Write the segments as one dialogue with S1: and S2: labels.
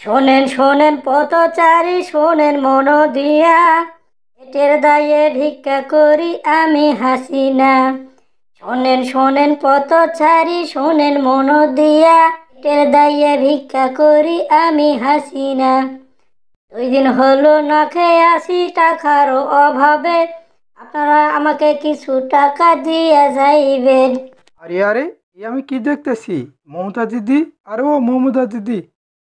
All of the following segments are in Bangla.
S1: শোনেন শোনেন পথচারী শোনেন মন দিয়া, পেটের দায়ে ভিক্ষা করি আমি হাসিনা। শোনেন শোনেন পথচারী শোনেন মন দিয়া, পেটের দায়ে ভিক্ষা করি আমি হাসিনা। 2 দিন হলো না খেয়ে আসি টাকারও অভাবে, আপনারা আমাকে কিছু টাকা দিয়া যাইবেন।
S2: আরে আরে, এ আমি কি দেখতেছি? মমতা দিদি, আরে ও মমতা দিদি,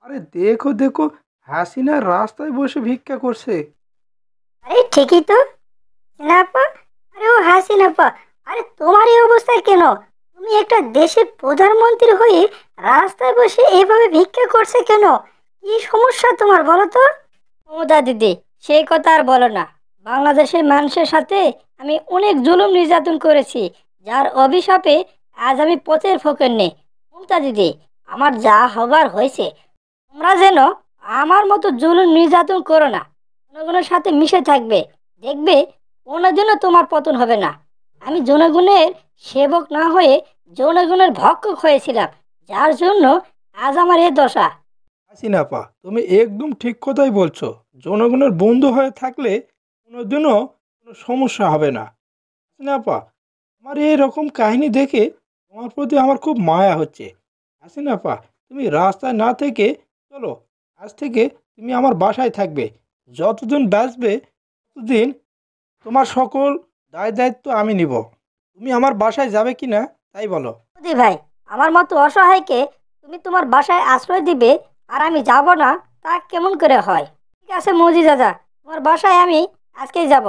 S2: আরে দেখো দেখো, হাসিনা রাস্তায় বসে ভিক্ষা করছে।
S1: আরে ঠিকই তো, সিনাপা। আরে ও হাসিনাপা, আরে তোমার এই অবস্থায় কেন? তুমি একটা দেশের প্রধানমন্ত্রী হয়ে রাস্তায় বসে এইভাবে ভিক্ষা করছে কেন? কি সমস্যা তোমার বলো তো? মমতা দিদি, সেই কথা আর বলো না। বাংলাদেশের মানুষের সাথে আমি অনেক জুলুম নির্যাতন করেছি, যার অভিশাপে আজ আমি পথের ফকির নেই। মমতা দিদি, আমার যা হবার হয়েছে, তোমরা যেন আমার মতো জুলুম নির্যাতন করো না। জনগণের সাথে মিশে থাকবে, দেখবে কোনোদিনও তোমার পতন হবে না। আমি জনগণের সেবক না হয়ে জনগণের ভক্ষক হয়েছিলাম, যার জন্য আজ আমার এই দশা।
S2: হাসিনা আপা, তুমি একদম ঠিক কথাই বলছো। জনগণের বন্ধু হয়ে থাকলে কোনোদিনও কোনো সমস্যা হবে না। হাসিনা আপা, আমার এরকম কাহিনী দেখে তোমার প্রতি আমার খুব মায়া হচ্ছে। হাসিনা আপা, তুমি রাস্তায় না থেকে চলো, আজ থেকে তুমি আমার বাসায় থাকবে। যতদিন বাঁচবে ততদিন তোমার সকল দায় দায়িত্ব আমি নিব। তুমি আমার বাসায় যাবে কি না তাই বলো।
S1: মোদি ভাই, আমার মতো অসহায়কে তুমি তোমার বাসায় আশ্রয় দিবে আর আমি যাব না, তা কেমন করে হয়? ঠিক আছে মোদি দাদা, তোমার বাসায় আমি আজকেই যাব।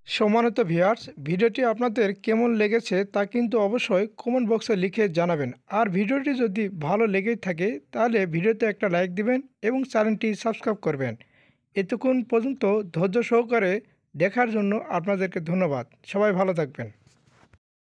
S2: সম্মানিত ভিউয়ার্স, ভিডিওটি আপনাদের কেমন লেগেছে তা কিন্তু অবশ্যই কমেন্ট বক্সে লিখে জানাবেন। আর ভিডিওটি যদি ভালো লেগে থাকে তাহলে ভিডিওতে একটা লাইক দিবেন এবং চ্যানেলটি সাবস্ক্রাইব করবেন। এতক্ষণ পর্যন্ত ধৈর্য সহকারে দেখার জন্য আপনাদেরকে ধন্যবাদ। সবাই ভালো থাকবেন।